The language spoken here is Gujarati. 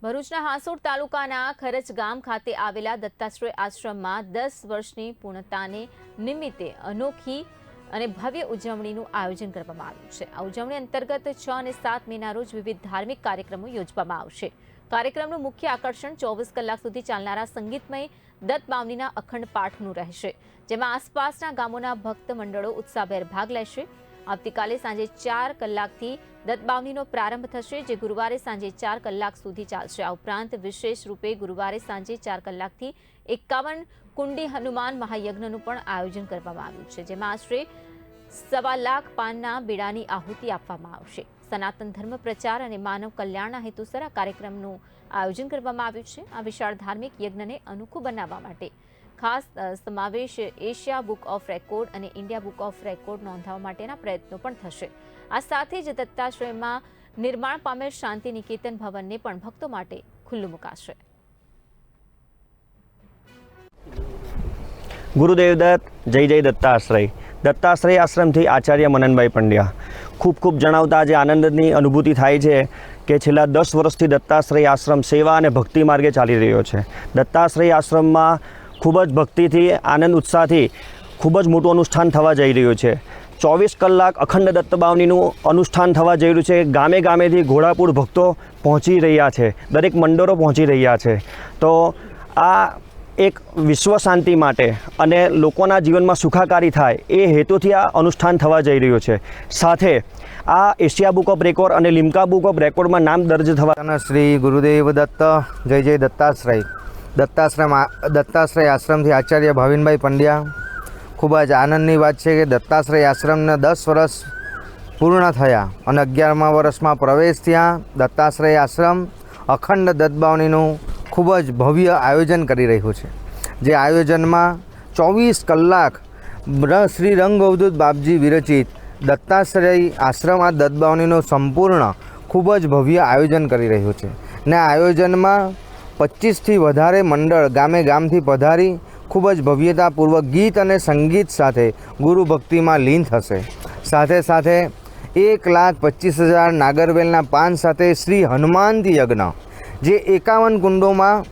ભરૂચના હાંસોડ તાલુકાના ખરચ ગામ ખાતે આવેલા દત્તાશ્રય આશ્રમમાં 10 વર્ષની પૂર્ણતાને નિમિત્તે અનોખી અને ભવ્ય ઉજવણીનું આયોજન કરવામાં આવ્યું છે। આ ઉજવણી અંતર્ગત 6 અને 7 મેના રોજ વિવિધ ધાર્મિક કાર્યક્રમો યોજવામાં આવશે। કાર્યક્રમનું મુખ્ય આકર્ષણ 24 કલાક સુધી ચાલનારા સંગીતમય દત્ત બાવનીના અખંડ પાઠનું રહેશે, જેમાં આસપાસના ગામોના ભક્ત મંડળો ઉત્સાહભેર ભાગ લેશે। આવતીકાલે સાંજે 4 કલાકથી દત્ત બાવનીનો પ્રારંભ થશે, જે ગુરુવારે સાંજે 4 કલાક સુધી ચાલશે। આ ઉપરાંત વિશેષ રૂપે ગુરુવારે સાંજે 4 કલાકથી 51 કુંડી હનુમાન મહાયજ્ઞનું પણ આયોજન કરવામાં આવ્યું છે, જેમાં આશરે 1.25 લાખ પાનના બીડાની આહુતિ આપવામાં આવશે। સનાતન ધર્મ પ્રચાર અને માનવ કલ્યાણના હેતુસર આ કાર્યક્રમનું આયોજન કરવામાં આવ્યું છે। આ વિશાળ ધાર્મિક યજ્ઞને અનોખું બનાવવા માટે ખાસ સમાવેશ એશિયા બુક ઓફ રેકોર્ડ અને ઇન્ડિયા બુક ઓફ રેકોર્ડ નોંધાવવા માટેના પ્રયત્નો પણ થશે। આ સાથે જ દત્તાશ્રયમાં નિર્માણ પામેલ શાંતિ નિકેતન ભવનને પણ ભક્તો માટે ખુલ્લું મુકાશે। ગુરુદેવ દત્ત જય જય દત્તાશ્રય। દત્તાશ્રય આશ્રમથી આચાર્ય મનનભાઈ પંડ્યા ખૂબ જણાવતા આજે આનંદની અનુભૂતિ થાય છે કે છેલ્લા 10 વર્ષથી દત્તાશ્રય આશ્રમ સેવા અને ભક્તિ માર્ગે ચાલી રહ્યો છે। દત્તાશ્રય આશ્રમમાં ખૂબ જ ભક્તિથી આનંદ ઉત્સાહથી ખૂબ જ મોટું અનુષ્ઠાન થવા જઈ રહ્યું છે। 24 કલાક અખંડ દત્ત બાવનીનું અનુષ્ઠાન થવા જઈ રહ્યું છે। ગામે ગામેથી ઘોડાપુર ભક્તો પહોંચી રહ્યા છે, દરેક મંડળો પહોંચી રહ્યા છે। તો આ એક વિશ્વ શાંતિ માટે અને લોકોના જીવનમાં સુખાકારી થાય એ હેતુથી આ અનુષ્ઠાન થવા જઈ રહ્યું છે। સાથે આ એશિયા બુક ઓફ રેકોર્ડ અને લિમ્કા બુક ઓફ રેકોર્ડમાં નામ દર્જ થવા શ્રી ગુરુદેવ દત્ત જય જય દત્તાશ્રય। દત્તાશ્રય આશ્રમથી આચાર્ય ભાવિનભાઈ પંડ્યા। ખૂબ જ આનંદની વાત છે કે દત્તાશ્રય આશ્રમને 10 વર્ષ પૂર્ણ થયા અને 11મા વર્ષમાં પ્રવેશ થયા। દત્તાશ્રય આશ્રમ અખંડ દત્ત બાવનીનું ખૂબ જ ભવ્ય આયોજન કરી રહ્યું છે, જે આયોજનમાં 24 કલાક શ્રી રંગ અવધૂત બાપજી વિરચિત દત્તાશ્રય આશ્રમ આ દત્ત બાવનીનું સંપૂર્ણ ખૂબ જ ભવ્ય આયોજન કરી રહ્યું છે ને આયોજનમાં 25થી વધારે મંડળ ગામે ગામથી પધારી ખૂબ જ ભવ્યતાપૂર્વક ગીત અને સંગીત સાથે ગુરુ ભક્તિમાં લીન થશે। સાથે સાથે 1,25,000 નાગરવેલના પાન સાથે શ્રી હનુમાનથી યજ્ઞ, જે 51 કુંડોમાં